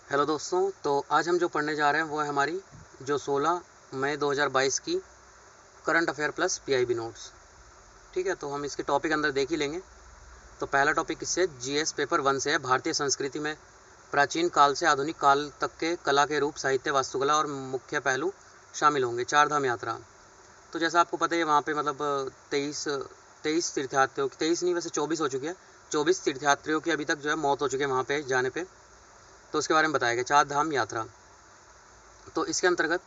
Hello दोस्तों, तो आज हम जो पढ़ने जा रहे हैं वो है हमारी जो 16 मई 2022 की current affair plus PIB notes. ठीक है, तो हम इसके टॉपिक अंदर देख ही लेंगे। तो पहला टॉपिक इससे जीएस पेपर 1 से है। भारतीय संस्कृति में प्राचीन काल से आधुनिक काल तक के कला के रूप, साहित्य, वास्तुकला और मुख्य पहलू शामिल होंगे। चार धाम यात्रा, तो जैसा आपको पता है वहाँ पे मतलब 23 तीर्थयात्रियों की, 23 नहीं वैसे 24 हो चुकी है, 24 तीर्थयात्रियों की अभी तक जो है मौत हो चुकी है वहाँ पे जाने पे। तो उसके बारे में बताया गया। चार धाम यात्रा, तो इसके अंतर्गत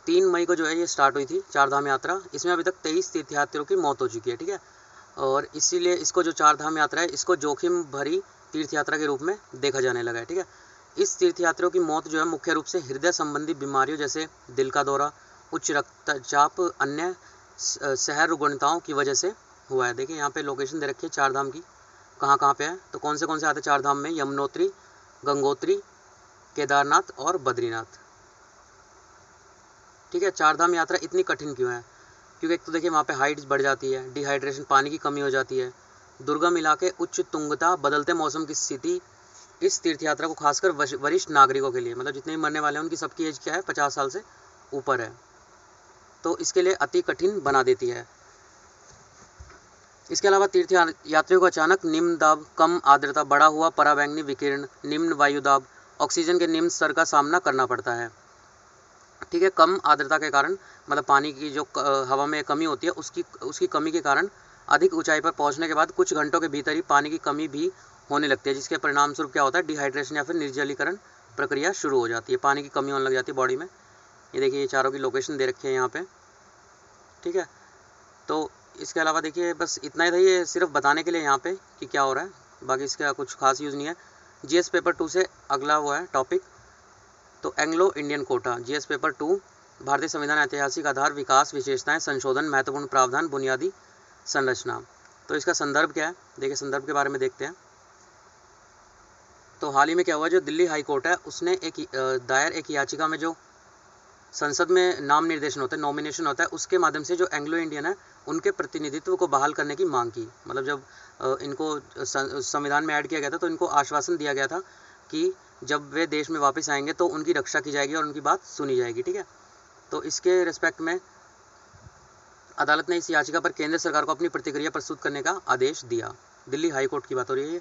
3 मई को जो है ये स्टार्ट हुई थी चार धाम यात्रा। इसमें अभी तक 23 तीर्थयात्रियों की मौत हो चुकी है। ठीक है, और इसीलिए इसको जो चार धाम यात्रा है इसको जोखिम भरी तीर्थ यात्रा के रूप में देखा जाने लगा है। ठीक है, इस तीर्थयात्रियों की मौत जो है मुख्य रूप से हृदय संबंधी बीमारियों जैसे दिल का दौरा, उच्च रक्तचाप, अन्य शहर रुग्णताओं की वजह से हुआ है। देखिए यहाँ पे लोकेशन दे रखी है चार धाम की, कहाँ कहाँ पे है। तो कौन से आते हैं चार धाम में? यमुनोत्री, गंगोत्री, केदारनाथ और बद्रीनाथ। ठीक है, चार धाम यात्रा इतनी कठिन क्यों है? क्योंकि एक तो देखिए वहाँ पे हाइट बढ़ जाती है, डिहाइड्रेशन, पानी की कमी हो जाती है, दुर्गम इलाके, उच्च तुंगता, बदलते मौसम की स्थिति। इस तीर्थ यात्रा को खासकर वरिष्ठ नागरिकों के लिए, मतलब जितने भी मरने वाले हैं उनकी सबकी एज क्या है? 50 साल से ऊपर है, तो इसके लिए अति कठिन बना देती है। इसके अलावा तीर्थ यात्रियों को अचानक निम्न दाब, कम आर्द्रता, बढ़ा हुआ पराबैंगनी विकिरण, निम्न वायुदाब, ऑक्सीजन के निम्न स्तर का सामना करना पड़ता है। ठीक है, कम आर्द्रता के कारण मतलब पानी की जो हवा में कमी होती है उसकी कमी के कारण अधिक ऊंचाई पर पहुंचने के बाद कुछ घंटों के भीतर ही पानी की कमी भी होने लगती है, जिसके परिणाम स्वरूप क्या होता है? डिहाइड्रेशन या फिर निर्जलीकरण प्रक्रिया शुरू हो जाती है, पानी की कमी होने लग जाती है बॉडी में। ये देखिए ये चारों की लोकेशन दे रखी है यहाँ पे। ठीक है, तो इसके अलावा देखिए बस इतना ही था, ये सिर्फ बताने के लिए यहाँ पे कि क्या हो रहा है, बाकी इसका कुछ खास यूज़ नहीं है। जीएस पेपर 2 से अगला वो है टॉपिक, तो Anglo Indian quota. GS paper 2, भारतीय संविधान, ऐतिहासिक आधार, विकास, विशेषताएं, संशोधन, महत्वपूर्ण प्रावधान, बुनियादी संरचना। तो इसका संदर्भ क्या है? देखिए संदर्भ के बारे में देखते हैं। तो हाल ही में क्या हुआ, जो दिल्ली हाई कोर्ट है उसने दायर एक याचिका में जो संसद में नाम निर्देशन होता है, नॉमिनेशन होता है, उसके माध्यम से जो एंग्लो इंडियन है उनके प्रतिनिधित्व को बहाल करने की मांग की। मतलब जब इनको संविधान में ऐड किया गया था तो इनको आश्वासन दिया गया था कि जब वे देश में वापस आएंगे तो उनकी रक्षा की जाएगी और उनकी बात सुनी जाएगी। ठीक है, तो इसके रिस्पेक्ट में अदालत ने इस याचिका पर केंद्र सरकार को अपनी प्रतिक्रिया प्रस्तुत करने का आदेश दिया। दिल्ली हाई कोर्ट की बात हो रही है।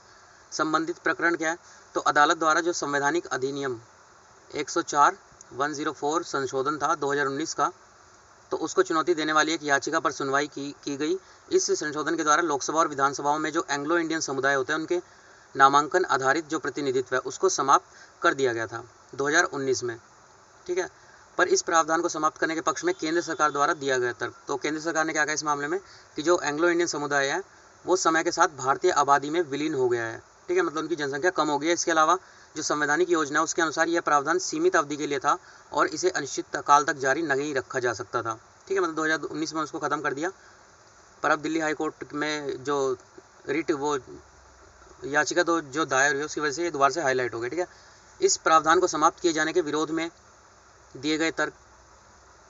संबंधित प्रकरण क्या है? तो अदालत द्वारा जो संवैधानिक अधिनियम 104 संशोधन था 2019 का, तो उसको चुनौती देने वाली एक याचिका पर सुनवाई की गई। इस संशोधन के द्वारा लोकसभा और विधानसभाओं में जो एंग्लो इंडियन समुदाय होते हैं उनके नामांकन आधारित जो प्रतिनिधित्व है उसको समाप्त कर दिया गया था 2019 में। ठीक है, पर इस प्रावधान को समाप्त करने के पक्ष में केंद्र सरकार द्वारा दिया गया तर्क। तो केंद्र सरकार ने क्या कहा इस मामले में कि जो एंग्लो इंडियन समुदाय है वो समय के साथ भारतीय आबादी में विलीन हो गया है। ठीक है, मतलब उनकी जनसंख्या कम हो गई है। इसके अलावा जो संवैधानिक योजना है उसके अनुसार यह प्रावधान सीमित अवधि के लिए था और इसे अनिश्चित काल तक जारी नहीं रखा जा सकता था। ठीक है, मतलब 2019 में उसको ख़त्म कर दिया, पर अब दिल्ली हाई कोर्ट में जो रिट वो याचिका तो जो दायर हुई उसकी वजह से ये दोबारा से हाईलाइट हो गया। ठीक है, इस प्रावधान को समाप्त किए जाने के विरोध में दिए गए तर्क।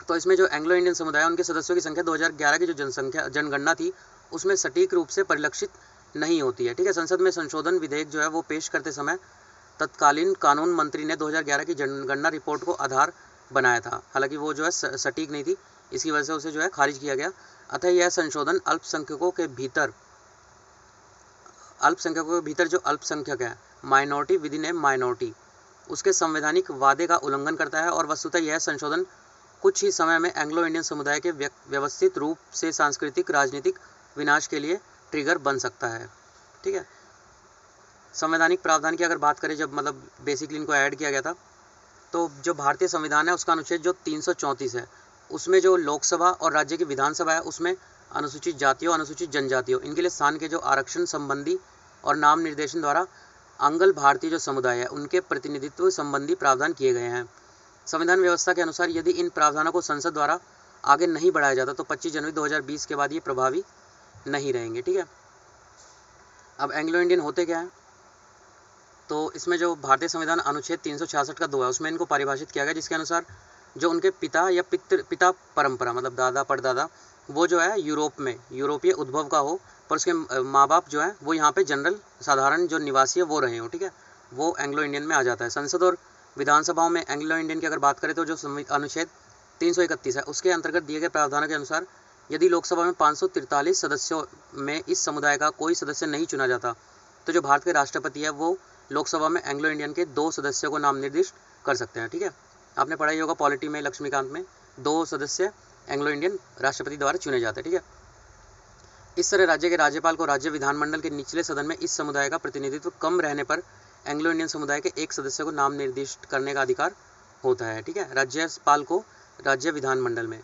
तो इसमें जो एंग्लो इंडियन समुदाय उनके सदस्यों की संख्या 2011 की जो जनगणना थी उसमें सटीक रूप से परिलक्षित नहीं होती है। ठीक है, संसद में संशोधन विधेयक जो है वो पेश करते समय तत्कालीन कानून मंत्री ने 2011 की जनगणना रिपोर्ट को आधार बनाया था, हालांकि वो जो है सटीक नहीं थी, इसकी वजह से उसे जो है खारिज किया गया। अतः यह संशोधन अल्पसंख्यकों के भीतर जो अल्पसंख्यक है, minority with in A minority, उसके संवैधानिक वादे का उल्लंघन करता है और वस्तुतः यह संशोधन कुछ ही समय में एंग्लो इंडियन समुदाय के व्यवस्थित रूप से सांस्कृतिक राजनीतिक विनाश के लिए ट्रिगर बन सकता है। ठीक है, संवैधानिक प्रावधान की अगर बात करें, जब मतलब बेसिकली इनको ऐड किया गया था, तो जो भारतीय संविधान है उसका अनुच्छेद जो 334 है उसमें जो लोकसभा और राज्य की विधानसभा है उसमें अनुसूचित जातियों, अनुसूचित जनजातियों, इनके लिए स्थान के जो आरक्षण संबंधी और नाम निर्देशन द्वारा अंगल भारतीय जो समुदाय है उनके प्रतिनिधित्व संबंधी प्रावधान किए गए हैं। संविधान व्यवस्था के अनुसार यदि इन प्रावधानों को संसद द्वारा आगे नहीं बढ़ाया जाता तो 25 जनवरी 2020 के बाद ये प्रभावी नहीं रहेंगे। ठीक है, अब एंग्लो इंडियन होते क्या है? तो इसमें जो भारतीय संविधान अनुच्छेद 366 का 2 है उसमें इनको परिभाषित किया गया, जिसके अनुसार जो उनके पिता या पिता परंपरा मतलब दादा परदादा वो जो है यूरोपीय उद्भव का हो, पर उसके माँ बाप जो है वो यहाँ पे जनरल साधारण जो निवासी है वो रहे हो। ठीक है, वो एंग्लो इंडियन में आ जाता है। संसद और विधानसभाओं में एंग्लो इंडियन की अगर बात करें तो जो अनुच्छेद 331 है उसके अंतर्गत दिए गए प्रावधानों के अनुसार यदि लोकसभा में 543 सदस्यों में इस समुदाय का कोई सदस्य नहीं चुना जाता तो जो भारत के राष्ट्रपति है वो लोकसभा में एंग्लो इंडियन के 2 सदस्यों को नाम निर्दिष्ट कर सकते हैं। ठीक है, आपने पढ़ा ही होगा पॉलिटी में, लक्ष्मीकांत में 2 सदस्य एंग्लो इंडियन राष्ट्रपति द्वारा चुने जाते हैं। ठीक है, इस तरह राज्य के राज्यपाल को राज्य विधानमंडल के निचले सदन में इस समुदाय का प्रतिनिधित्व कम रहने पर एंग्लो इंडियन समुदाय के एक सदस्य को नाम निर्दिष्ट करने का अधिकार होता है। ठीक है, राज्यपाल को राज्य विधानमंडल में।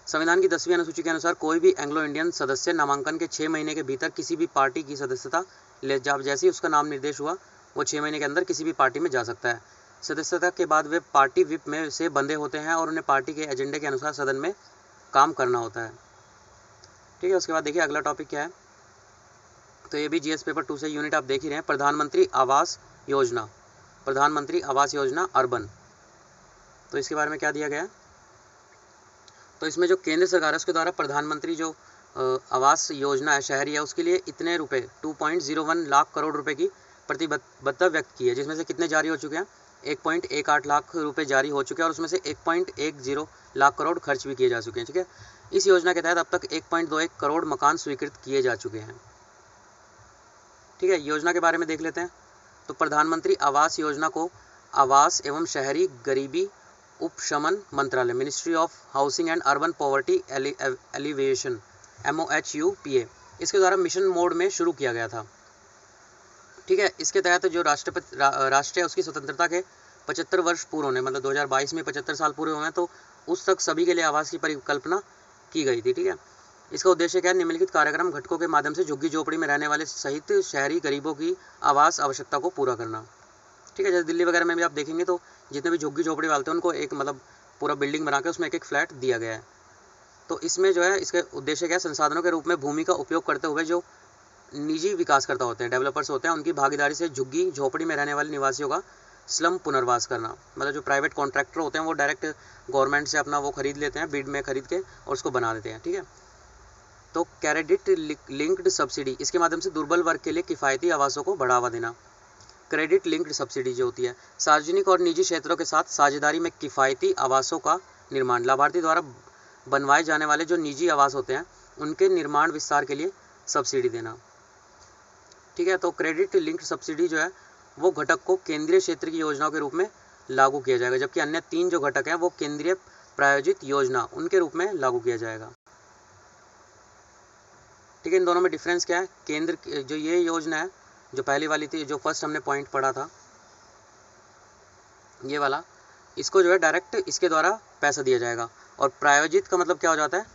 संविधान की 10वीं अनुसूची के अनुसार कोई भी एंग्लो इंडियन सदस्य नामांकन के 6 महीने के भीतर किसी भी पार्टी की सदस्यता ले जैसे ही उसका नाम निर्देश हुआ वो 6 महीने के अंदर किसी भी पार्टी में जा सकता है। सदस्यता के बाद वे पार्टी विप में से बंधे होते हैं और उन्हें पार्टी के एजेंडे के अनुसार सदन में काम करना होता है। ठीक है, उसके बाद देखिए अगला टॉपिक क्या है, तो ये भी जीएस पेपर 2 से यूनिट आप देख ही रहे हैं, प्रधानमंत्री आवास योजना, प्रधानमंत्री आवास योजना अर्बन। तो इसके बारे में क्या दिया गया, तो इसमें जो केंद्र सरकार है उसके द्वारा प्रधानमंत्री जो आवास योजना है शहरी है उसके लिए इतने रुपए 2.01 लाख करोड़ रुपए की प्रतिबद्धता व्यक्त की है, जिसमें से कितने जारी हो चुके हैं, 1.18 लाख रुपए जारी हो चुके हैं और उसमें से 1.10 लाख करोड़ खर्च भी किए जा चुके हैं। ठीक है, इस योजना के तहत अब तक 1.21 करोड़ मकान स्वीकृत किए जा चुके हैं। ठीक है, योजना के बारे में देख लेते हैं। तो प्रधानमंत्री आवास योजना को आवास एवं शहरी गरीबी उपशमन मंत्रालय, ministry of housing and urban poverty alleviation, MOHUPA, इसके द्वारा मिशन मोड में शुरू किया गया था। ठीक है, इसके तहत जो राष्ट्र है उसकी स्वतंत्रता के 75 वर्ष पूरे होने, मतलब 2022 में 75 साल पूरे हुए हैं, तो उस तक सभी के लिए आवास की परिकल्पना की गई थी। ठीक है, इसका उद्देश्य क्या है, निम्नलिखित कार्यक्रम घटकों के माध्यम से झुग्गी झोपड़ी में रहने वाले सहित शहरी गरीबों की आवास आवश्यकता को पूरा करना। ठीक है, जैसे दिल्ली वगैरह में भी आप देखेंगे तो जितने भी झुग्गी झोपड़ी वाले हैं उनको एक मतलब पूरा बिल्डिंग बना के उसमें एक फ्लैट दिया गया है। तो इसमें जो है इसके उद्देश्य क्या है, संसाधनों के रूप में भूमि का उपयोग करते हुए जो निजी विकासकर्ता होते हैं, डेवलपर्स होते हैं, उनकी भागीदारी से झुग्गी झोपड़ी में रहने वाले निवासियों का स्लम पुनर्वास करना। मतलब जो प्राइवेट कॉन्ट्रैक्टर होते हैं वो डायरेक्ट गवर्नमेंट से अपना वो खरीद लेते हैं, बिड में खरीद के और उसको बना देते हैं। ठीक है, तो क्रेडिट लिंक्ड सब्सिडी, इसके माध्यम से दुर्बल वर्ग के लिए किफ़ायती आवासों को बढ़ावा देना। क्रेडिट लिंक्ड सब्सिडी जो होती है, सार्वजनिक और निजी क्षेत्रों के साथ साझेदारी में किफ़ायती आवासों का निर्माण, लाभार्थी द्वारा बनवाए जाने वाले जो निजी आवास होते हैं उनके निर्माण विस्तार के लिए सब्सिडी देना। ठीक है, तो क्रेडिट लिंक्ड सब्सिडी जो है वो घटक को केंद्रीय क्षेत्र की योजनाओं के रूप में लागू किया जाएगा, जबकि अन्य 3 जो घटक हैं वो केंद्रीय प्रायोजित योजना उनके रूप में लागू किया जाएगा। ठीक है, इन दोनों में डिफरेंस क्या है, केंद्र जो ये योजना है जो पहली वाली थी, जो फर्स्ट हमने पॉइंट पढ़ा था ये वाला, इसको जो है डायरेक्ट इसके द्वारा पैसा दिया जाएगा, और प्रायोजित का मतलब क्या हो जाता है,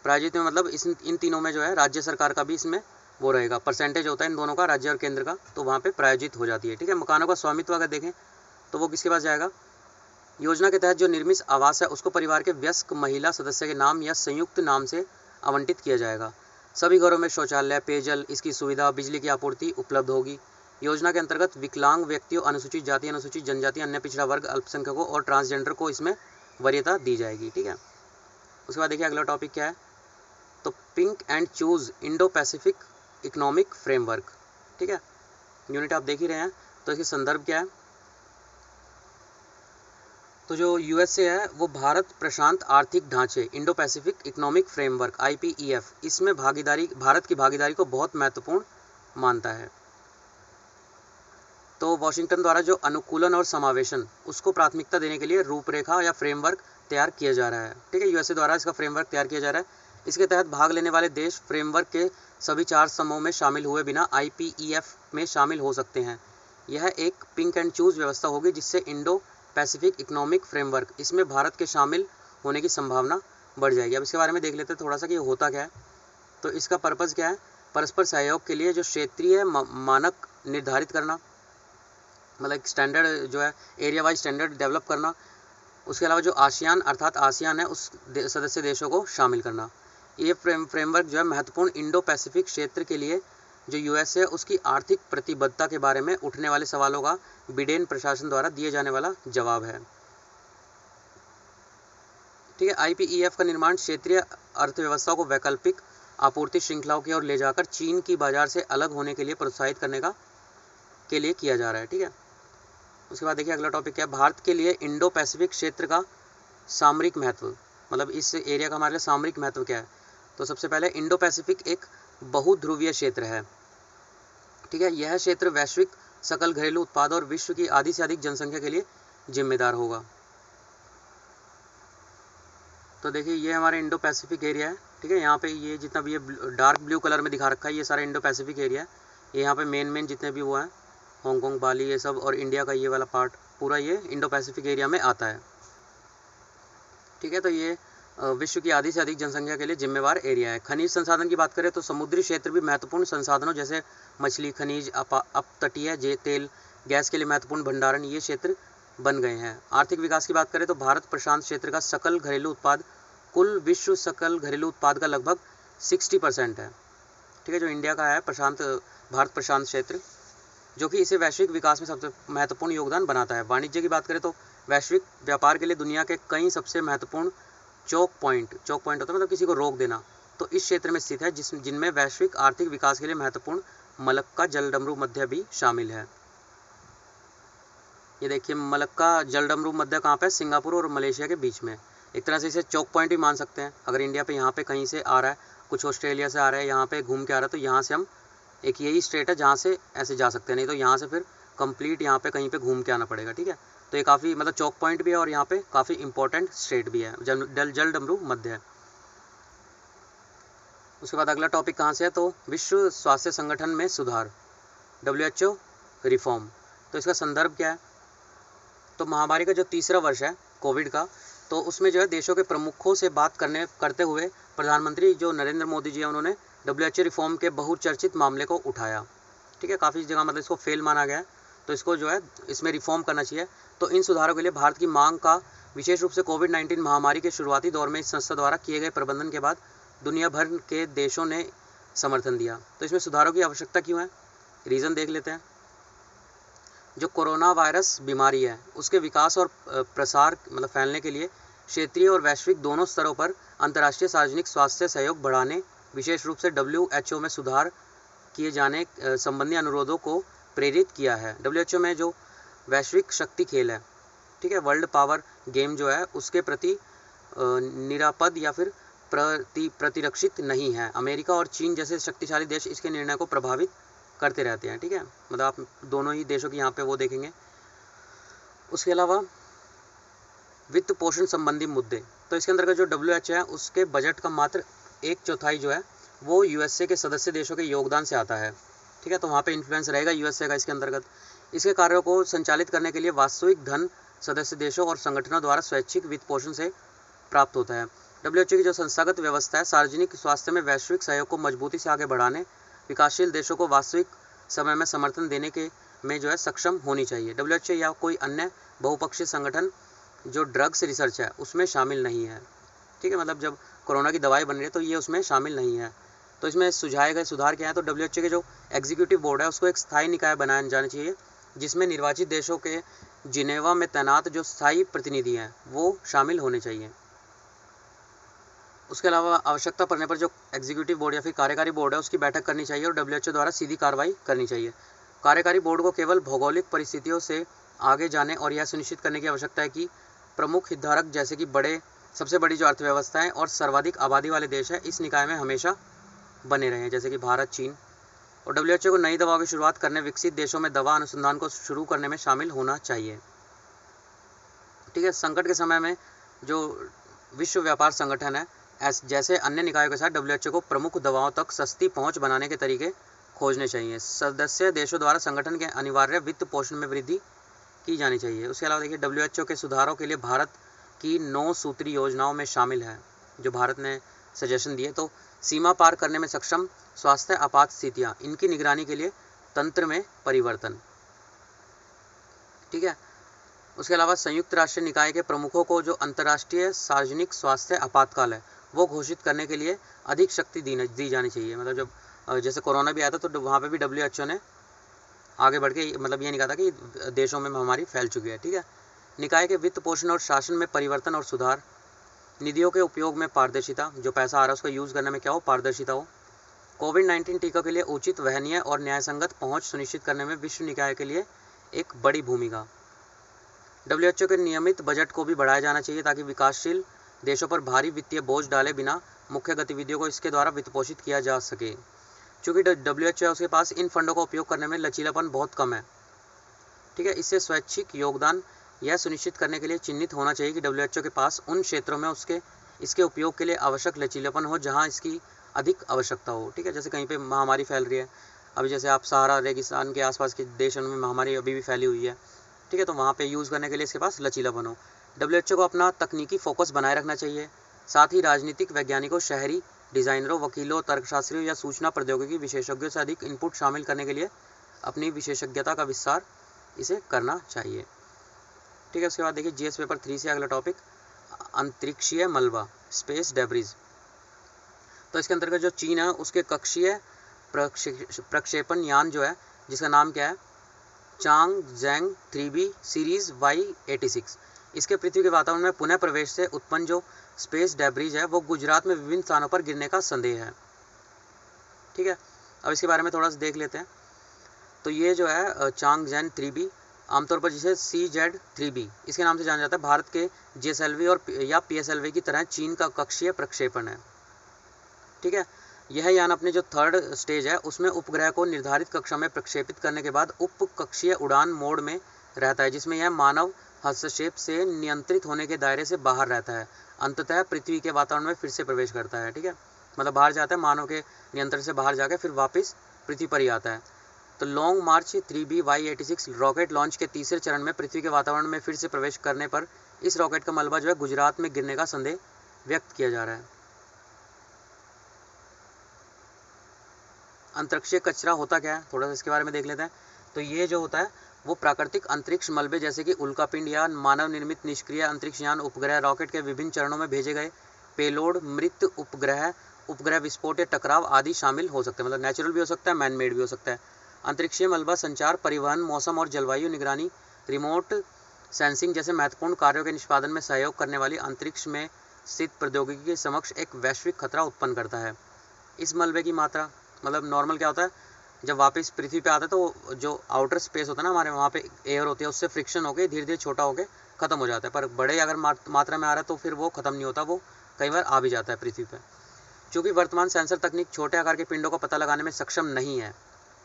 प्रायोजित में मतलब इन तीनों में जो है राज्य सरकार का भी इसमें वो रहेगा, परसेंटेज होता है इन दोनों का, राज्य और केंद्र का, तो वहाँ पे प्रायोजित हो जाती है। ठीक है, मकानों का स्वामित्व अगर देखें तो वो किसके पास जाएगा, योजना के तहत जो निर्मित आवास है उसको परिवार के वयस्क महिला सदस्य के नाम या संयुक्त नाम से आवंटित किया जाएगा। सभी घरों में शौचालय, पेयजल, इसकी सुविधा, बिजली की आपूर्ति उपलब्ध होगी। योजना के अंतर्गत विकलांग व्यक्तियों, अनुसूचित जाति, अनुसूचित जनजाति, अन्य पिछड़ा वर्ग, अल्पसंख्यकों और ट्रांसजेंडर को इसमें वरीयता दी जाएगी। ठीक है, उसके बाद देखिए अगला टॉपिक क्या है, तो pink and choose Indo Pacific economic framework. ठीक है, यूनिट आप देख ही रहे हैं, तो इसके संदर्भ क्या है, तो जो यूएसए है वो भारत प्रशांत आर्थिक ढांचे Indo Pacific economic framework IPEF, इसमें भारत की भागीदारी को बहुत महत्वपूर्ण मानता है। तो वॉशिंगटन द्वारा जो अनुकूलन और समावेशन उसको प्राथमिकता देने के लिए रूपरेखा या फ्रेमवर्क तैयार किया जा रहा है। ठीक है, यूएसए द्वारा इसका फ्रेमवर्क तैयार किया जा रहा है। इसके तहत भाग लेने वाले देश फ्रेमवर्क के सभी 4 समूहों में शामिल हुए बिना IPEF में शामिल हो सकते हैं। यह एक पिंक एंड चूज व्यवस्था होगी जिससे इंडो पैसिफिक इकोनॉमिक फ्रेमवर्क, इसमें भारत के शामिल होने की संभावना बढ़ जाएगी। अब इसके बारे में देख लेते हैं थोड़ा सा कि ये होता क्या है। तो इसका पर्पज़ क्या है, परस्पर सहयोग के लिए जो क्षेत्रीय मानक निर्धारित करना, मतलब स्टैंडर्ड जो है एरिया वाइज स्टैंडर्ड डेवलप करना। उसके अलावा जो आसियान अर्थात आसियान है उस सदस्य देशों को शामिल करना। ये फ्रेमवर्क जो है महत्वपूर्ण इंडो पैसिफिक क्षेत्र के लिए जो यूएसए उसकी आर्थिक प्रतिबद्धता के बारे में उठने वाले सवालों का बिडेन प्रशासन द्वारा दिए जाने वाला जवाब है। ठीक है, IPEF का निर्माण क्षेत्रीय अर्थव्यवस्था को वैकल्पिक आपूर्ति श्रृंखलाओं की ओर ले जाकर चीन की बाजार से अलग होने के लिए प्रोत्साहित करने का के लिए किया जा रहा है। ठीक है, उसके बाद देखिए अगला टॉपिक क्या है, भारत के लिए इंडो पैसिफिक क्षेत्र का सामरिक महत्व, मतलब इस एरिया का हमारे लिए सामरिक महत्व क्या है। तो सबसे पहले इंडो पैसिफिक एक बहुध्रुवीय क्षेत्र है। ठीक है, यह क्षेत्र वैश्विक सकल घरेलू उत्पाद और विश्व की आधी से अधिक जनसंख्या के लिए जिम्मेदार होगा। तो देखिए ये हमारा इंडो पैसिफिक एरिया है। ठीक है, यहाँ पे ये जितना भी ये डार्क ब्लू कलर में दिखा रखा है ये सारा इंडो पैसिफिक एरिया है। ये यहाँ पे मेन जितने भी वो हैं, हांगकांग, बाली, ये सब, और इंडिया का ये वाला पार्ट पूरा ये इंडो पैसिफिक एरिया में आता है। ठीक है, तो ये विश्व की आधी से अधिक जनसंख्या के लिए जिम्मेवार एरिया है। खनिज संसाधन की बात करें तो समुद्री क्षेत्र भी महत्वपूर्ण संसाधनों जैसे मछली, खनिज, अपतटीय तेल, गैस के लिए महत्वपूर्ण भंडारण ये क्षेत्र बन गए हैं। आर्थिक विकास की बात करें तो भारत प्रशांत क्षेत्र का सकल घरेलू उत्पाद कुल विश्व सकल घरेलू उत्पाद का लगभग 60% है। ठीक है, जो इंडिया का है भारत प्रशांत क्षेत्र, जो कि इसे वैश्विक विकास में सबसे महत्वपूर्ण योगदान बनाता है। वाणिज्य की बात करें तो वैश्विक व्यापार के लिए दुनिया के कई सबसे महत्वपूर्ण चौक पॉइंट होता है मतलब किसी को रोक देना, तो इस क्षेत्र में स्थित है जिनमें वैश्विक आर्थिक विकास के लिए महत्वपूर्ण मलक्का जलडमरू मध्य भी शामिल है। ये देखिए मलक्का जलडमरू मध्य कहाँ पे, सिंगापुर और मलेशिया के बीच में। एक तरह से इसे चौक पॉइंट भी मान सकते हैं। अगर इंडिया पे यहाँ पे कहीं से आ रहा है, कुछ ऑस्ट्रेलिया से आ रहा है, यहाँ पे घूम के आ रहा है, तो यहाँ से हम एक यही स्टेट है जहाँ से ऐसे जा सकते हैं, नहीं तो यहाँ से फिर कंप्लीट यहाँ पे कहीं पे घूम के आना पड़ेगा। ठीक है, तो ये काफ़ी मतलब चौक पॉइंट भी है और यहाँ पे काफ़ी इंपॉर्टेंट स्टेट भी है, जलडमरू मध्य है। उसके बाद अगला टॉपिक कहाँ से है, तो विश्व स्वास्थ्य संगठन में सुधार, WHO रिफॉर्म। तो इसका संदर्भ क्या है, तो महामारी का जो तीसरा वर्ष है कोविड का, तो उसमें जो है देशों के प्रमुखों से बात करते हुए प्रधानमंत्री जो नरेंद्र मोदी जी हैं उन्होंने WHO रिफॉर्म के बहुचर्चित मामले को उठाया। ठीक है, काफ़ी जगह मतलब इसको फेल माना गया है, तो इसको जो है इसमें रिफॉर्म करना चाहिए। तो इन सुधारों के लिए भारत की मांग का विशेष रूप से कोविड-19 महामारी के शुरुआती दौर में इस संस्था द्वारा किए गए प्रबंधन के बाद दुनिया भर के देशों ने समर्थन दिया। तो इसमें सुधारों की आवश्यकता क्यों है, रीज़न देख लेते हैं। जो कोरोना वायरस बीमारी है उसके विकास और प्रसार मतलब फैलने के लिए क्षेत्रीय और वैश्विक दोनों स्तरों पर अंतर्राष्ट्रीय सार्वजनिक स्वास्थ्य सहयोग बढ़ाने, विशेष रूप से WHO में सुधार किए जाने संबंधी अनुरोधों को प्रेरित किया है। WHO में जो वैश्विक शक्ति खेल है, ठीक है, वर्ल्ड पावर गेम जो है उसके प्रति निरापद या फिर प्रतिरक्षित नहीं है। अमेरिका और चीन जैसे शक्तिशाली देश इसके निर्णय को प्रभावित करते रहते हैं। ठीक है, मतलब आप दोनों ही देशों की यहाँ पे वो देखेंगे। उसके अलावा वित्त पोषण संबंधी मुद्दे, तो इसके अंतर्गत जो WHO है उसके बजट का मात्र 1/4 जो है वो USA के सदस्य देशों के योगदान से आता है। ठीक है, तो वहाँ पे इन्फ्लुएंस रहेगा USA का इसके अंतर्गत। इसके कार्यों को संचालित करने के लिए वास्तविक धन सदस्य देशों और संगठनों द्वारा स्वैच्छिक वित्त पोषण से प्राप्त होता है। WHO की जो संस्थागत व्यवस्था है सार्वजनिक स्वास्थ्य में वैश्विक सहयोग को मजबूती से आगे बढ़ाने, विकासशील देशों को वास्तविक समय में समर्थन देने के में जो है सक्षम होनी चाहिए। WHO या कोई अन्य बहुपक्षीय संगठन जो ड्रग्स रिसर्च है उसमें शामिल नहीं है। ठीक है, मतलब जब कोरोना की दवाई बन रही है तो ये उसमें शामिल नहीं है। तो इसमें सुझाए गए सुधार क्या है, तो WHO के जो एग्जीक्यूटिव बोर्ड है उसको एक स्थायी निकाय बनाया जाना चाहिए जिसमें निर्वाचित देशों के जिनेवा में तैनात जो स्थायी प्रतिनिधि हैं वो शामिल होने चाहिए। उसके अलावा आवश्यकता पड़ने पर जो एग्जीक्यूटिव बोर्ड या फिर कार्यकारी बोर्ड है उसकी बैठक करनी चाहिए और WHO द्वारा सीधी कार्रवाई करनी चाहिए। कार्यकारी बोर्ड को केवल भौगोलिक परिस्थितियों से आगे जाने और यह सुनिश्चित करने की आवश्यकता है कि प्रमुख हितधारक जैसे कि सबसे बड़ी जो अर्थव्यवस्थाएं और सर्वाधिक आबादी वाले देश हैं इस निकाय में हमेशा बने रहे हैं, जैसे कि भारत, चीन। और WHO को नई दवाओं की शुरुआत करने विकसित देशों में दवा अनुसंधान को शुरू करने में शामिल होना चाहिए। ठीक है, संकट के समय में जो विश्व व्यापार संगठन है जैसे अन्य निकायों के साथ WHO को प्रमुख दवाओं तक सस्ती पहुंच बनाने के तरीके खोजने चाहिए। सदस्य देशों द्वारा संगठन के अनिवार्य वित्त पोषण में वृद्धि की जानी चाहिए। उसके अलावा देखिए WHO के सुधारों के लिए भारत की 9 सूत्री योजनाओं में शामिल है जो भारत ने सजेशन दिए। तो सीमा पार करने में सक्षम स्वास्थ्य आपात स्थितियाँ, इनकी निगरानी के लिए तंत्र में परिवर्तन। ठीक है, उसके अलावा संयुक्त राष्ट्र निकाय के प्रमुखों को जो अंतर्राष्ट्रीय सार्वजनिक स्वास्थ्य आपातकाल है वो घोषित करने के लिए अधिक शक्ति दी जानी चाहिए। मतलब जब जैसे कोरोना भी आया था तो वहाँ पे भी WHO ने आगे बढ़ के मतलब ये नहीं कहा था कि देशों में महामारी फैल चुकी है। ठीक है, निकाय के वित्त पोषण और शासन में परिवर्तन और सुधार, निधियों के उपयोग में पारदर्शिता, जो पैसा आ रहा है उसको यूज़ करने में क्या हो, पारदर्शिता हो। कोविड-19 टीकों के लिए उचित, वहनीय और न्यायसंगत पहुंच सुनिश्चित करने में विश्व निकाय के लिए एक बड़ी भूमिका। WHO के नियमित बजट को भी बढ़ाया जाना चाहिए ताकि विकासशील देशों पर भारी वित्तीय बोझ डाले बिना मुख्य गतिविधियों को इसके द्वारा वित्तपोषित किया जा सके। चूँकि WHO के पास इन फंडों का उपयोग करने में लचीलापन बहुत कम है, ठीक है, इससे स्वैच्छिक योगदान यह सुनिश्चित करने के लिए चिन्हित होना चाहिए कि WHO के पास उन क्षेत्रों में इसके उपयोग के लिए आवश्यक लचीलापन हो जहां इसकी अधिक आवश्यकता हो, ठीक है। जैसे कहीं पे महामारी फैल रही है, अभी जैसे आप सहारा रेगिस्तान के आसपास के देशों में महामारी अभी भी फैली हुई है, ठीक है, तो वहाँ पे यूज़ करने के लिए इसके पास लचीलापन हो। WHO को अपना तकनीकी फोकस बनाए रखना चाहिए। साथ ही राजनीतिक वैज्ञानिकों, शहरी डिज़ाइनरों, वकीलों, तर्कशास्त्रियों या सूचना प्रौद्योगिकी विशेषज्ञों से अधिक इनपुट शामिल करने के लिए अपनी विशेषज्ञता का विस्तार इसे करना चाहिए, ठीक है। उसके बाद देखिए GS पेपर 3 से अगला टॉपिक अंतरिक्षीय मलबा, स्पेस डेब्रिज। तो इसके अंतर्गत जो चीन है उसके कक्षीय प्रक्षेपण यान जो है, जिसका नाम क्या है, चांगजेंग 3B सीरीज Y86, इसके पृथ्वी के वातावरण में पुनः प्रवेश से उत्पन्न जो स्पेस डेब्रिज है वो गुजरात में विभिन्न स्थानों पर गिरने का संदेह है, ठीक है। अब इसके बारे में थोड़ा सा देख लेते हैं। तो ये जो है चांगजेंग 3B, आमतौर पर जिसे CZ-3B इसके नाम से जाना जाता है, भारत के GSLV और या PSLV की तरह चीन का कक्षीय प्रक्षेपण है, ठीक है। यह यान अपने जो 3rd स्टेज है उसमें उपग्रह को निर्धारित कक्षा में प्रक्षेपित करने के बाद उप कक्षीय उड़ान मोड में रहता है, जिसमें यह मानव हस्तक्षेप से नियंत्रित होने के दायरे से बाहर रहता है। अंततः पृथ्वी के वातावरण में फिर से प्रवेश करता है, ठीक है, मतलब बाहर जाता है, मानव के नियंत्रण से बाहर जाकर फिर वापस पृथ्वी पर ही आता है। तो लॉन्ग मार्च 3B Y86 रॉकेट लॉन्च के तीसरे चरण में पृथ्वी के वातावरण में फिर से प्रवेश करने पर इस रॉकेट का मलबा जो है गुजरात में गिरने का संदेह व्यक्त किया जा रहा है। अंतरिक्षीय कचरा होता क्या है, थोड़ा सा इसके बारे में देख लेते हैं। तो ये जो होता है वो प्राकृतिक अंतरिक्ष मलबे जैसे कि उल्कापिंड या मानव निर्मित निष्क्रिय अंतरिक्ष यान, उपग्रह, रॉकेट के विभिन्न चरणों में भेजे गए पेलोड, मृत उपग्रह विस्फोट या टकराव आदि शामिल हो सकते हैं, मतलब नेचुरल भी हो सकता है, मैन मेड भी हो सकता है। अंतरिक्षीय मलबा संचार, परिवहन, मौसम और जलवायु निगरानी, रिमोट सेंसिंग जैसे महत्वपूर्ण कार्यों के निष्पादन में सहयोग करने वाली अंतरिक्ष में स्थित प्रौद्योगिकी के समक्ष एक वैश्विक खतरा उत्पन्न करता है। इस मलबे की मात्रा, मतलब नॉर्मल क्या होता है, जब वापस पृथ्वी पे आता है तो जो आउटर स्पेस होता है ना हमारे, वहाँ पे एयर होती है, उससे फ्रिक्शन होकर धीरे धीरे छोटा होकर ख़त्म हो जाता है। पर बड़े अगर मात्रा में आ रहा है तो फिर वो ख़त्म नहीं होता, वो कई बार आ भी जाता है पृथ्वी पर। चूँकि वर्तमान सेंसर तकनीक छोटे आकार के पिंडों को पता लगाने में सक्षम नहीं है,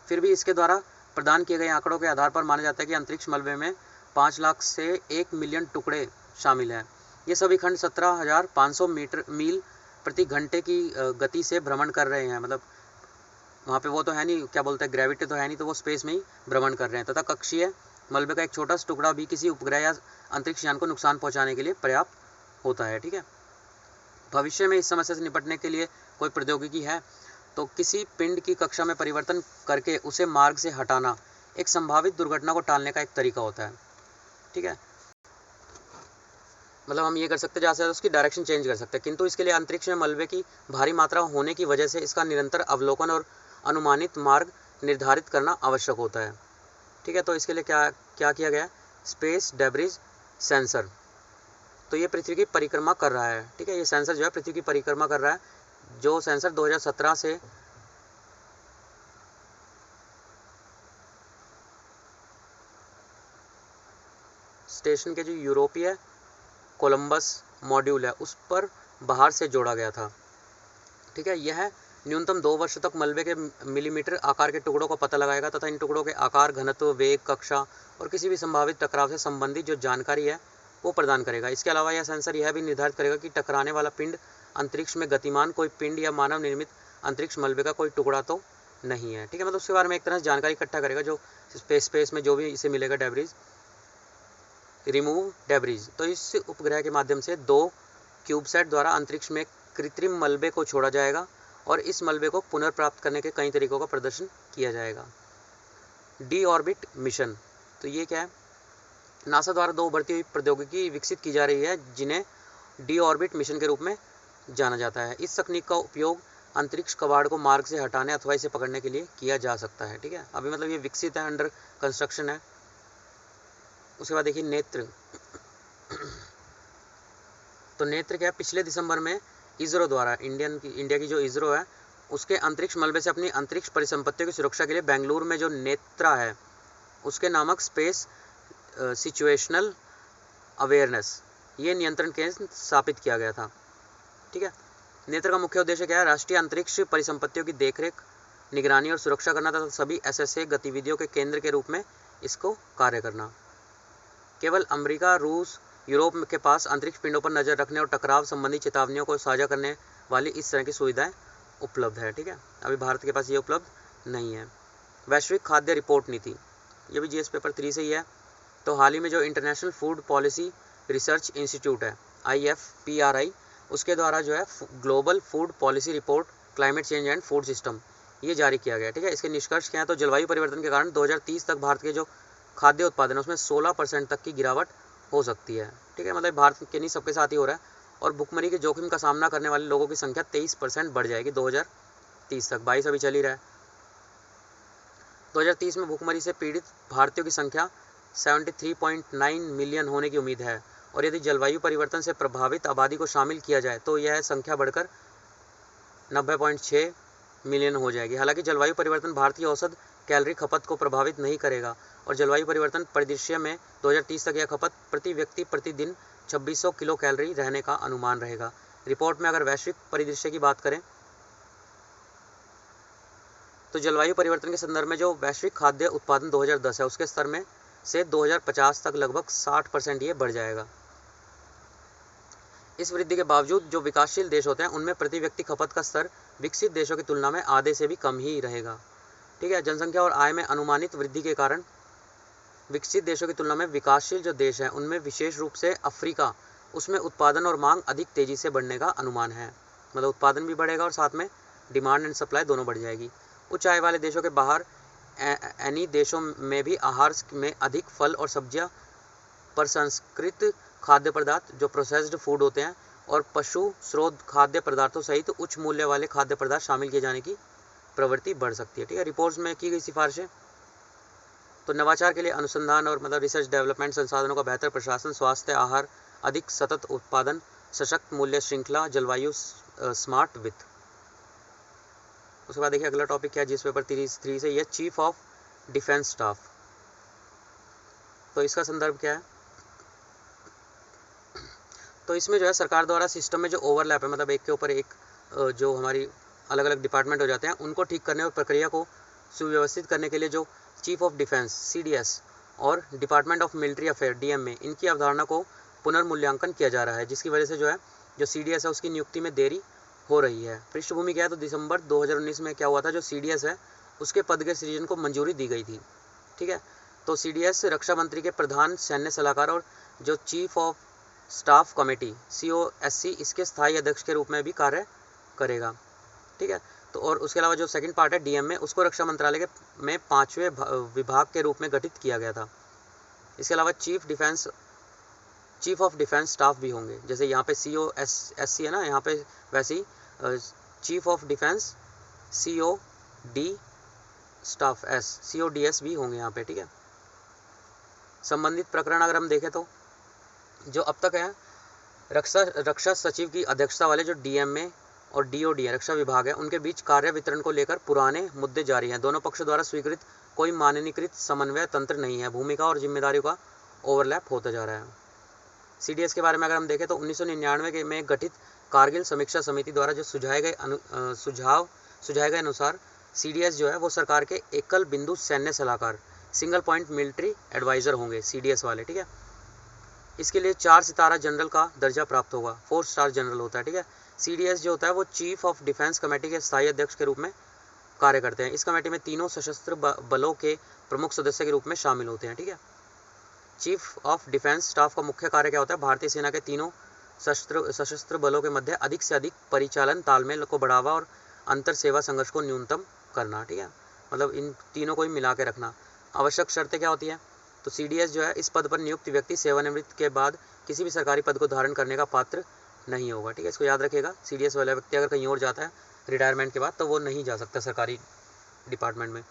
फिर भी इसके द्वारा प्रदान किए गए आंकड़ों के आधार पर माना जाता है कि अंतरिक्ष मलबे में 5 लाख से 1 मिलियन टुकड़े शामिल हैं। ये सभी खंड 17,500 मील प्रति घंटे की गति से भ्रमण कर रहे हैं, मतलब वहाँ पे वो तो है नहीं, क्या बोलते हैं, ग्रेविटी तो है नहीं, तो वो स्पेस में ही भ्रमण कर रहे हैं। तथा कक्षीय मलबे का एक छोटा सा टुकड़ा भी किसी उपग्रह या अंतरिक्ष यान को नुकसान पहुँचाने के लिए पर्याप्त होता है, ठीक है। भविष्य में इस समस्या से निपटने के लिए कोई प्रौद्योगिकी है तो किसी पिंड की कक्षा में परिवर्तन करके उसे मार्ग से हटाना एक संभावित दुर्घटना को टालने का एक तरीका होता है, ठीक है। मतलब हम ये कर सकते हैं, जहाँ से उसकी डायरेक्शन चेंज कर सकते हैं, किंतु इसके लिए अंतरिक्ष में मलबे की भारी मात्रा होने की वजह से इसका निरंतर अवलोकन और अनुमानित मार्ग निर्धारित करना आवश्यक होता है, ठीक है। तो इसके लिए क्या किया गया, स्पेस डेब्रिज सेंसर। तो ये पृथ्वी की परिक्रमा कर रहा है, ठीक है, ये सेंसर जो है पृथ्वी की परिक्रमा कर रहा है, जो सेंसर 2017 से स्टेशन के जो यूरोपीय कोलंबस मॉड्यूल है उस पर बाहर से जोड़ा गया था, ठीक है। यह न्यूनतम 2 वर्ष तक मलबे के मिलीमीटर आकार के टुकड़ों को पता लगाएगा तथा इन टुकड़ों के आकार, घनत्व, वेग, कक्षा और किसी भी संभावित टकराव से संबंधित जो जानकारी है वो प्रदान करेगा। इसके अलावा यह सेंसर यह भी निर्धारित करेगा कि टकराने वाला पिंड अंतरिक्ष में गतिमान कोई पिंड या मानव निर्मित अंतरिक्ष मलबे का कोई टुकड़ा तो नहीं है, ठीक है। मतलब उसके बारे में एक तरह से जानकारी इकट्ठा करेगा, जो स्पेस में जो भी इसे मिलेगा डेब्रिज, रिमूव डेब्रिज। तो इस उपग्रह के माध्यम से 2 क्यूबसैट द्वारा अंतरिक्ष में कृत्रिम मलबे को छोड़ा जाएगा और इस मलबे को पुनर्प्राप्त करने के कई तरीकों का प्रदर्शन किया जाएगा। डी ऑर्बिट मिशन, तो ये क्या है, नासा द्वारा 2 उभरती हुई प्रौद्योगिकी विकसित की जा रही है जिन्हें डी ऑर्बिट मिशन के रूप में जाना जाता है। इस तकनीक का उपयोग अंतरिक्ष कबाड़ को मार्ग से हटाने अथवा इसे पकड़ने के लिए किया जा सकता है, ठीक है। अभी मतलब ये विकसित है, अंडर कंस्ट्रक्शन है। उसके बाद देखिए नेत्र। तो नेत्र क्या है, पिछले दिसंबर में इसरो द्वारा इंडिया की जो इसरो है उसके अंतरिक्ष मलबे से अपनी अंतरिक्ष परिसंपत्तियों की सुरक्षा के लिए बेंगलुरु में जो नेत्रा है उसके नामक स्पेस सिचुएशनल अवेयरनेस ये नियंत्रण केंद्र स्थापित किया गया था। ठीक है, नेत्र का मुख्य उद्देश्य क्या है? राष्ट्रीय अंतरिक्ष परिसंपत्तियों की देखरेख, निगरानी और सुरक्षा करना तथा सभी एसएसए गतिविधियों के केंद्र के रूप में इसको कार्य करना। केवल अमेरिका, रूस, यूरोप के पास अंतरिक्ष पिंडों पर नजर रखने और टकराव संबंधी चेतावनियों को साझा करने वाली इस तरह की सुविधाएं उपलब्ध है। ठीक है, अभी भारत के पास ये उपलब्ध नहीं है। वैश्विक खाद्य रिपोर्ट नीति, ये भी जीएस पेपर 3 से ही है। तो हाल ही में जो international food policy research institute है IFPRI, उसके द्वारा जो है global food policy report climate change and food system ये जारी किया गया। ठीक है, इसके निष्कर्ष क्या है? तो जलवायु परिवर्तन के कारण 2030 तक भारत के जो खाद्य उत्पादन है उसमें 16% तक की गिरावट हो सकती है। ठीक है, मतलब भारत के नहीं सबके साथ ही हो रहा है। और भुखमरी के जोखिम का सामना करने वाले लोगों की संख्या 23% बढ़ जाएगी 2030 तक। 22 अभी चल ही रहा है। 2030 में भुखमरी से पीड़ित भारतीयों की संख्या 73.9 मिलियन होने की उम्मीद है। और यदि जलवायु परिवर्तन से प्रभावित आबादी को शामिल किया जाए तो यह संख्या बढ़कर 90.6 मिलियन हो जाएगी। हालांकि जलवायु परिवर्तन भारत की औसत कैलोरी खपत को प्रभावित नहीं करेगा और जलवायु परिवर्तन परिदृश्य में 2030 तक यह खपत प्रति व्यक्ति प्रतिदिन 2600 किलो कैलोरी रहने का अनुमान रहेगा। रिपोर्ट में अगर वैश्विक परिदृश्य की बात करें तो जलवायु परिवर्तन के संदर्भ में जो वैश्विक खाद्य उत्पादन 2010 है उसके स्तर में से 2050 तक लगभग 60% ये बढ़ जाएगा। इस वृद्धि के बावजूद जो विकासशील देश होते हैं उनमें प्रति व्यक्ति खपत का स्तर विकसित देशों की तुलना में आधे से भी कम ही रहेगा। ठीक है, जनसंख्या और आय में अनुमानित वृद्धि के कारण विकसित देशों की तुलना में विकासशील जो देश हैं उनमें विशेष रूप से अफ्रीका, उसमें उत्पादन और मांग अधिक तेजी से बढ़ने का अनुमान है। मतलब उत्पादन भी बढ़ेगा और साथ में डिमांड एंड सप्लाई दोनों बढ़ जाएगी। उच्च आय वाले देशों के बाहर ऐनी देशों में भी आहार में अधिक फल और सब्जियां, प्रसंस्कृत खाद्य पदार्थ जो प्रोसेस्ड फूड होते हैं और पशु स्रोत खाद्य पदार्थों सहित उच्च मूल्य वाले खाद्य पदार्थ शामिल किए जाने की प्रवृत्ति बढ़ सकती है। ठीक है, रिपोर्ट्स में की गई सिफारिशें तो नवाचार के लिए अनुसंधान और मतलब रिसर्च डेवलपमेंट, संसाधनों का बेहतर प्रशासन, स्वास्थ्य, आहार, अधिक सतत उत्पादन, सशक्त मूल्य श्रृंखला, जलवायु स्मार्ट वित्त। उसके बाद देखिए अगला टॉपिक क्या है जिस पेपर 3 से, यह चीफ ऑफ डिफेंस स्टाफ। तो इसका संदर्भ क्या है? तो इसमें जो है सरकार द्वारा सिस्टम में जो ओवरलैप है, मतलब एक के ऊपर एक जो हमारी अलग अलग डिपार्टमेंट हो जाते हैं उनको ठीक करने और प्रक्रिया को सुव्यवस्थित करने के लिए जो चीफ ऑफ डिफेंस CDS और department of military affair DMA इनकी अवधारणा को पुनर्मूल्यांकन किया जा रहा है, जिसकी वजह से जो है जो CDS है उसकी नियुक्ति में देरी हो रही है। पृष्ठभूमि क्या है? तो दिसंबर 2019 में क्या हुआ था, जो CDS है उसके पद के सृजन को मंजूरी दी गई थी। ठीक है, तो CDS रक्षा मंत्री के प्रधान सैन्य सलाहकार और जो chief of staff committee COSC इसके स्थायी अध्यक्ष के रूप में भी कार्य करेगा। ठीक है, तो और उसके अलावा जो सेकंड पार्ट है DMA उसको रक्षा मंत्रालय के में 5वें विभाग के रूप में गठित किया गया था। इसके अलावा चीफ ऑफ डिफेंस स्टाफ भी होंगे, जैसे यहाँ पे COSC है ना, यहाँ पे वैसे ही चीफ ऑफ डिफेंस CODS भी होंगे यहाँ पे। ठीक है, संबंधित प्रकरण अगर हम देखें तो जो अब तक है रक्षा सचिव की अध्यक्षता वाले जो DMA और DOD है रक्षा विभाग है उनके बीच कार्य वितरण को लेकर पुराने मुद्दे जारी हैं। दोनों पक्षों द्वारा स्वीकृत कोई मानकीकृत समन्वय तंत्र नहीं है। भूमिका और जिम्मेदारियों का ओवरलैप होता जा रहा है। CDS के बारे में अगर हम देखें तो 1999 में गठित कारगिल समीक्षा समिति द्वारा जो सुझाए गए अनुसार CDS जो है वो सरकार के एकल बिंदु सैन्य सलाहकार, सिंगल पॉइंट मिलिट्री एडवाइजर होंगे CDS वाले। ठीक है, इसके लिए 4 सितारा जनरल का दर्जा प्राप्त होगा, 4 स्टार जनरल होता है। ठीक है, CDS जो होता है वो चीफ ऑफ डिफेंस कमेटी के स्थायी अध्यक्ष के रूप में कार्य करते हैं। इस कमेटी में तीनों सशस्त्र बलों के प्रमुख सदस्य के रूप में शामिल होते हैं। ठीक है, चीफ ऑफ डिफेंस स्टाफ का मुख्य कार्य क्या होता है? भारतीय सेना के तीनों सशस्त्र बलों के मध्य अधिक से अधिक परिचालन तालमेल को बढ़ावा और अंतर सेवा संघर्ष को न्यूनतम करना। ठीक है, मतलब इन तीनों को ही मिला के रखना। आवश्यक शर्तें क्या होती हैं? तो CDS जो है इस पद पर नियुक्त व्यक्ति सेवानिवृत्ति के बाद किसी भी सरकारी पद को धारण करने का पात्र नहीं होगा। ठीक है, इसको याद रखिएगा। CDS वाला व्यक्ति अगर कहीं और जाता है रिटायरमेंट के बाद तो वो नहीं जा सकता सरकारी डिपार्टमेंट में।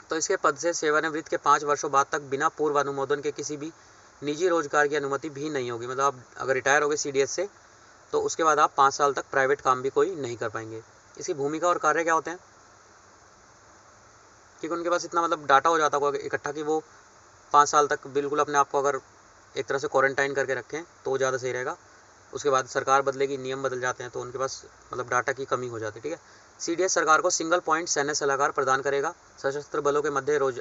तो इसके पद से सेवानिवृत्ति के 5 वर्षों बाद तक बिना पूर्व अनुमोदन के किसी भी निजी रोजगार की अनुमति भी नहीं होगी। मतलब आप अगर रिटायर हो गए CDS से तो उसके बाद आप 5 साल तक प्राइवेट काम भी कोई नहीं कर पाएंगे। इसकी भूमिका और कार्य क्या होते हैं? क्योंकि उनके पास इतना मतलब डाटा हो जाता होगा इकट्ठा कि वो 5 साल तक बिल्कुल अपने आप को अगर एक तरह से क्वारंटाइन करके रखें तो ज़्यादा सही रहेगा। उसके बाद सरकार बदलेगी, नियम बदल जाते हैं, तो उनके पास मतलब डाटा की कमी हो जाती है। ठीक है, CDS सरकार को सिंगल पॉइंट सैन्य सलाहकार प्रदान करेगा, सशस्त्र बलों के मध्य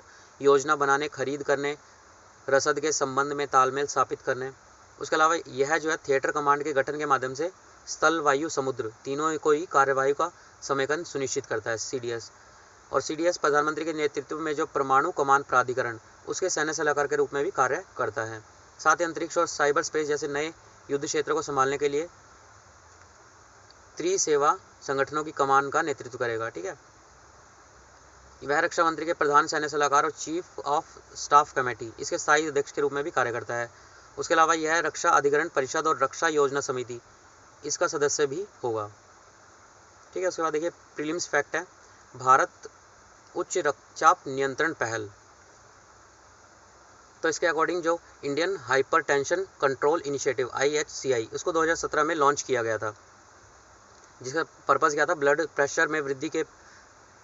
योजना बनाने, खरीद करने, रसद के संबंध में तालमेल स्थापित करने। उसके अलावा यह जो है थिएटर कमांड के गठन के माध्यम से स्थल, वायु, समुद्र तीनों को ही कार्यवाही का समेकन सुनिश्चित करता है CDS। और CDS प्रधानमंत्री के नेतृत्व में जो परमाणु कमान प्राधिकरण उसके सैन्य सलाहकार के रूप में भी कार्य करता है। साथ ही अंतरिक्ष और साइबर स्पेस जैसे नए युद्ध क्षेत्रों को संभालने के लिए त्रिसेवा संगठनों की कमान का नेतृत्व करेगा। ठीक है, वह रक्षा मंत्री के प्रधान सैन्य सलाहकार और चीफ ऑफ स्टाफ कमेटी इसके स्थायी अध्यक्ष के रूप में भी कार्य करता है। उसके अलावा यह रक्षा अधिग्रहण परिषद और रक्षा योजना समिति इसका सदस्य भी होगा। ठीक है, उसके बाद देखिए प्रीलिम्स फैक्ट है, भारत उच्च रक्तचाप नियंत्रण पहल, तो इसके अकॉर्डिंग जो Indian hypertension control initiative IHCI उसको 2017 में लॉन्च किया गया था, जिसका पर्पज़ क्या था? ब्लड प्रेशर में वृद्धि के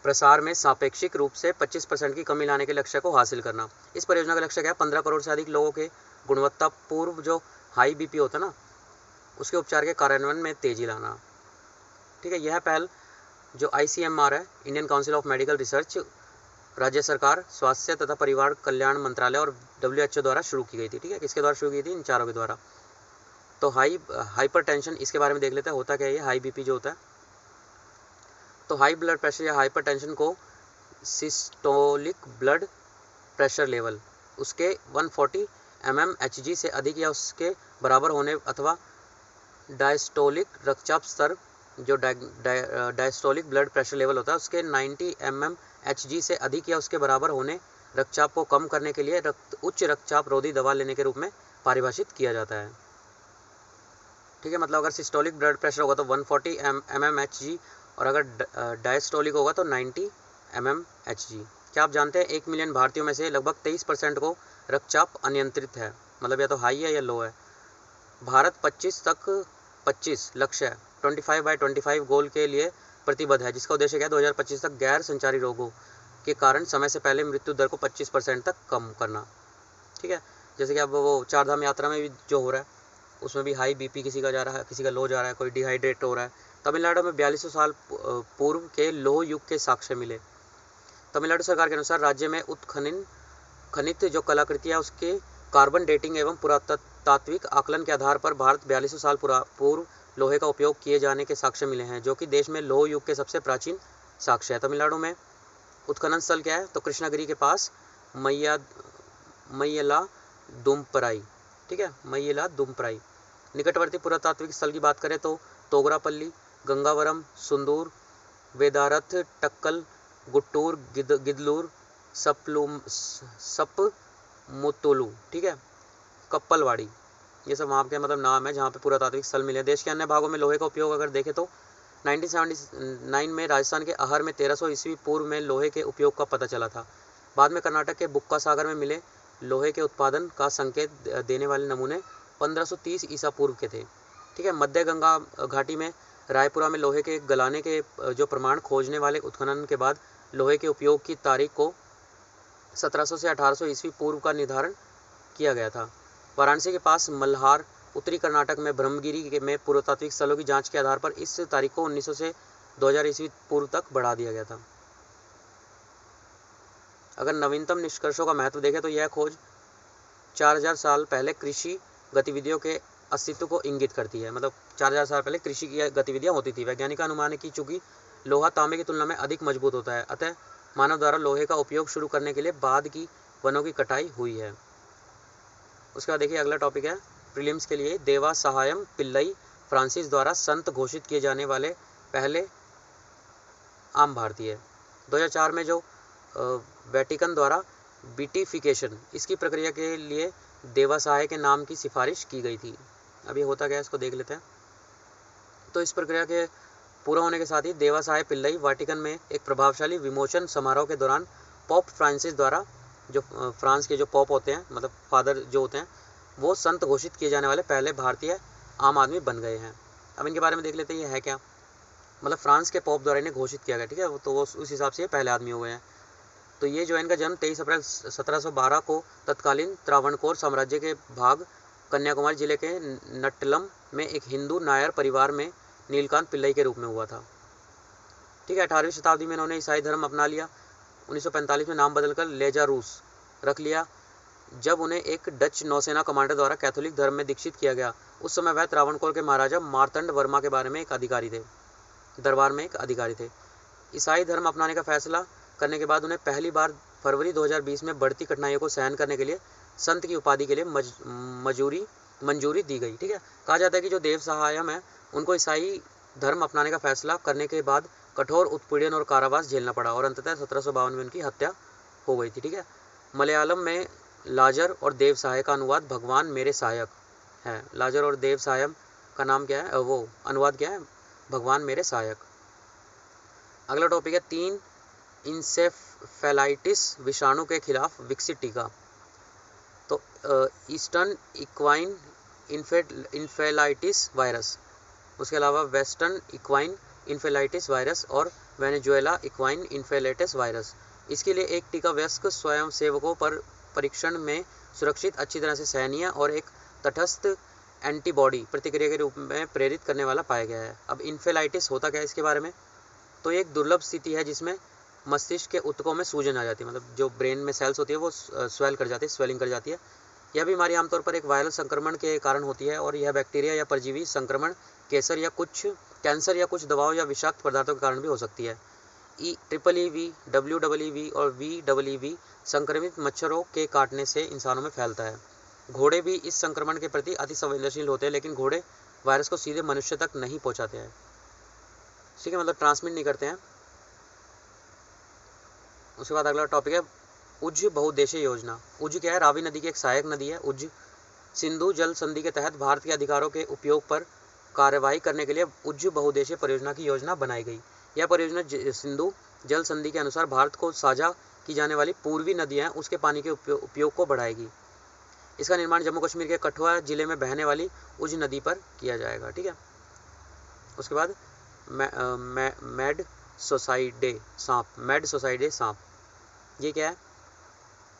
प्रसार में सापेक्षिक रूप से 25% की कमी लाने के लक्ष्य को हासिल करना। इस परियोजना का लक्ष्य क्या है? 15 करोड़ से अधिक लोगों के गुणवत्तापूर्व जो हाई BP होता है ना, उसके उपचार के कार्यान्वयन में तेजी लाना। ठीक है, यह पहल जो ICMR है, Indian council of medical research, राज्य सरकार, स्वास्थ्य तथा परिवार कल्याण मंत्रालय और WHO द्वारा शुरू की गई थी। ठीक है, किसके द्वारा शुरू की थी? इन चारों के द्वारा। तो हाइपरटेंशन इसके बारे में देख लेते हैं, होता क्या है ये हाई BP जो होता है। तो हाई ब्लड प्रेशर या हाइपरटेंशन को सिस्टोलिक ब्लड प्रेशर लेवल उसके 140 mmHg से अधिक या उसके बराबर होने अथवा डायस्टोलिक रक्तचाप स्तर जो डायस्टोलिक ब्लड प्रेशर लेवल होता है उसके 90 mmHg से अधिक या उसके बराबर होने रक्तचाप को कम करने के लिए उच्च रक्तचाप रोधी दवा लेने के रूप में परिभाषित किया जाता है। ठीक है, मतलब अगर सिस्टोलिक ब्लड प्रेशर होगा तो 140 mmHg और अगर डायस्टोलिक होगा तो 90 mmHg। क्या आप जानते हैं 1 मिलियन भारतीयों में से लगभग 23% को रक्तचाप अनियंत्रित है, मतलब या तो हाई है या लो है। भारत 25 लक्ष्य 25/25 गोल के लिए प्रतिबद्ध है, जिसका उद्देश्य क्या है? 2025 तक गैर संचारी रोगों के कारण समय से पहले मृत्यु दर को 25% तक कम करना। ठीक है, जैसे कि अब वो 4 धाम यात्रा में भी जो हो रहा है उसमें भी हाई BP किसी का जा रहा है, किसी का लो जा रहा है, कोई डिहाइड्रेट हो रहा है। तमिलनाडु में 4200 साल पूर्व के लोह युग के साक्ष्य मिले। तमिलनाडु सरकार के अनुसार राज्य में खनित जो कलाकृतियाँ उसके कार्बन डेटिंग एवं पुरातात्विक आकलन के आधार पर भारत 4200 साल पूर्व लोहे का उपयोग किए जाने के साक्ष्य मिले हैं, जो कि देश में लोह युग के सबसे प्राचीन साक्ष्य है। तमिलनाडु में उत्खनन स्थल क्या है? तो कृष्णागिरी के पास मय्यलादुम्पराई। ठीक है, मय्यलादुम्पराई। निकटवर्ती पुरातात्विक स्थल की बात करें तो तोगरापल्ली, गंगावरम, सुंदूर, वेदारथ, टक्कल, गुट्टूर, गिदलूर, सपमुतुलू, ठीक है, कप्पलवाड़ी, ये सब वहाँ के मतलब नाम है जहाँ पे पुरातात्विक स्थल मिले। देश के अन्य भागों में लोहे का उपयोग अगर देखें तो 1979 में राजस्थान के अहर में 1300 ईस्वी पूर्व में लोहे के उपयोग का पता चला था। बाद में कर्नाटक के बुक्का सागर में मिले लोहे के उत्पादन का संकेत देने वाले नमूने 1530 ईसा पूर्व के थे। ठीक है, मध्य गंगा घाटी में रायपुरा में लोहे के गलाने के जो प्रमाण खोजने वाले उत्खनन के बाद लोहे के उपयोग की तारीख को 1700 से 1800 ईस्वी पूर्व का निर्धारण किया गया था। वाराणसी के पास मल्हार, उत्तरी कर्नाटक में ब्रह्मगिरी में पुरातात्विक स्थलों की जांच के आधार पर इस तारीख को 1900 से 2000 ईस्वी पूर्व तक बढ़ा दिया गया था। अगर नवीनतम निष्कर्षों का महत्व देखें तो यह खोज 4000 साल पहले कृषि गतिविधियों के अस्तित्व को इंगित करती है। मतलब 4000 साल पहले कृषि की गतिविधियां होती थी। वैज्ञानिक का अनुमान है कि चूंकि लोहा तांबे की तुलना में अधिक मजबूत होता है, अतः मानव द्वारा लोहे का उपयोग शुरू करने के लिए बाद की वनों की कटाई हुई है। उसके बाद देखिए अगला टॉपिक है प्रीलिम्स के लिए, देवा सहायम पिल्लई फ्रांसिस द्वारा संत घोषित किए जाने वाले पहले आम भारतीय। 2004 में जो वेटिकन द्वारा बीटिफिकेशन इसकी प्रक्रिया के लिए देवासहाय के नाम की सिफारिश की गई थी। अब ये होता क्या है इसको देख लेते हैं। तो इस प्रक्रिया के पूरा होने के साथ ही देवासहाय पिल्लई वाटिकन में एक प्रभावशाली विमोचन समारोह के दौरान पोप फ्रांसिस द्वारा, जो फ्रांस के जो पोप होते हैं मतलब फादर जो होते हैं, वो संत घोषित किए जाने वाले पहले भारतीय आम आदमी बन गए हैं। अब इनके बारे में देख लेते हैं ये है क्या। मतलब फ्रांस के पोप द्वारा इन्हें घोषित किया गया, ठीक है। तो वो उस हिसाब से ये पहले आदमी हुए हैं। तो ये जो है इनका जन्म 23 अप्रैल 1712 को तत्कालीन त्रावणकोर साम्राज्य के भाग कन्याकुमारी जिले के नट्टलम में एक हिंदू नायर परिवार में नीलकांत पिल्लई के रूप में हुआ था, ठीक है। 18वीं शताब्दी में इन्होंने ईसाई धर्म अपना लिया। 1945 में नाम बदलकर लेजा रूस रख लिया। जब उन्हें एक डच नौसेना कमांडर द्वारा कैथोलिक धर्म में दीक्षित किया गया, उस समय वह त्रावणकोर के महाराजा मार्तंड वर्मा के दरबार में एक अधिकारी थे। ईसाई धर्म अपनाने का फैसला करने के बाद उन्हें पहली बार फरवरी 2020 में बढ़ती कठिनाइयों को सहन करने के लिए संत की उपाधि के लिए मंजूरी दी गई, ठीक है। कहा जाता है कि जो देव सहायम है उनको ईसाई धर्म अपनाने का फैसला करने के बाद कठोर उत्पीड़न और कारावास झेलना पड़ा और अंततः 1752 में उनकी हत्या हो गई थी, ठीक है। मलयालम में लाजर और देव सहाय का अनुवाद भगवान मेरे सहायक है। लाजर और देव सहायम का नाम क्या है, वो अनुवाद क्या है, भगवान मेरे सहायक। अगला टॉपिक है 3 इंसेफेलाइटिस विषाणु के खिलाफ विकसित टीका। तो ईस्टर्न इक्वाइन इन्फेलाइटिस वायरस, उसके अलावा वेस्टर्न इक्वाइन इन्फेलाइटिस वायरस और वेनेजुएला इक्वाइन इन्फेलाइटिस वायरस। इसके लिए एक टीका वयस्क स्वयंसेवकों पर परीक्षण में सुरक्षित, अच्छी तरह से सहनीय और एक तटस्थ एंटीबॉडी प्रतिक्रिया के रूप में प्रेरित करने वाला पाया गया है। अब इन्फेलाइटिस होता क्या है इसके बारे में, तो एक दुर्लभ स्थिति है जिसमें मस्तिष्क के ऊतकों में सूजन आ जाती है, मतलब जो ब्रेन में सेल्स होती है वो स्वेलिंग कर जाती है। यह बीमारी आमतौर पर एक वायरल संक्रमण के कारण होती है और यह बैक्टीरिया या परजीवी संक्रमण, कैंसर या कुछ दवाओं या विषाक्त पदार्थों के कारण भी हो सकती है। EEV, WEV और VEV संक्रमित मच्छरों के काटने से इंसानों में फैलता है। घोड़े भी इस संक्रमण के प्रति अति संवेदनशील होते हैं, लेकिन घोड़े वायरस को सीधे मनुष्य तक नहीं पहुंचाते हैं, ठीक है, मतलब ट्रांसमिट नहीं करते हैं। उसके बाद अगला टॉपिक है उज्ज बहुउद्देशीय योजना। उज्ज क्या है, रावी नदी की एक सहायक नदी है। उज्ज सिंधु जल संधि के तहत भारत के अधिकारों के उपयोग पर कार्यवाही करने के लिए उज्ज बहुउद्देशीय परियोजना की योजना बनाई गई। यह परियोजना सिंधु जल संधि के अनुसार भारत को साझा की जाने वाली पूर्वी नदियां उसके पानी के उपयोग को बढ़ाएगी। इसका निर्माण जम्मू कश्मीर के कठुआ जिले में बहने वाली उज्ज नदी पर किया जाएगा, ठीक है। उसके बाद मैड सोसाइडे सांप, ये क्या है,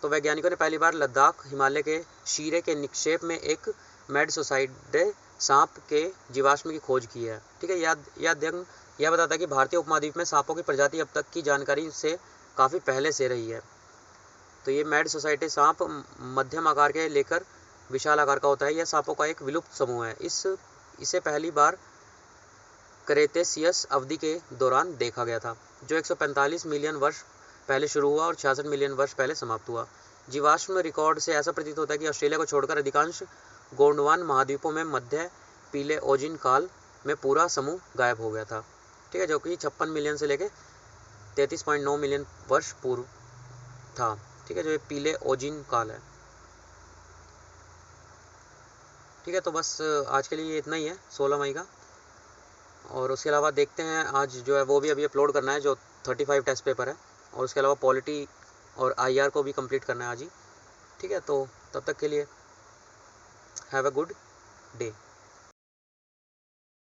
तो वैज्ञानिकों ने पहली बार लद्दाख हिमालय के शीरे के निक्षेप में एक मैड सोसाइडे सांप के जीवाश्म की खोज की है, ठीक है। यह बताता है कि भारतीय उपमहाद्वीप में सांपों की प्रजाति अब तक की जानकारी से काफ़ी पहले से रही है। तो ये मैड सोसाइटी सांप मध्यम आकार के लेकर विशाल आकार का होता है। यह सांपों का एक विलुप्त समूह है। इसे पहली बार क्रेटेशियस अवधि के दौरान देखा गया था, जो 145 मिलियन वर्ष पहले शुरू हुआ और 66 मिलियन वर्ष पहले समाप्त हुआ। जीवाश्म रिकॉर्ड से ऐसा प्रतीत होता है कि ऑस्ट्रेलिया को छोड़कर अधिकांश गोंडवान महाद्वीपों में मध्य पीलेओजिन काल में पूरा समूह गायब हो गया था, ठीक है, जो कि 56 मिलियन से लेकर 33.9 मिलियन वर्ष पूर्व था, ठीक है, जो ये पीलेओजिन काल है, ठीक है। तो बस आज के लिए ये इतना ही है 16 मई का। और उसके अलावा देखते हैं आज जो है वो भी अभी अपलोड करना है, जो 35 टेस्ट पेपर है, और उसके अलावा पॉलिटी और IR को भी कंप्लीट करना है आज ही, ठीक है। तो तब तक के लिए हैव अ गुड डे।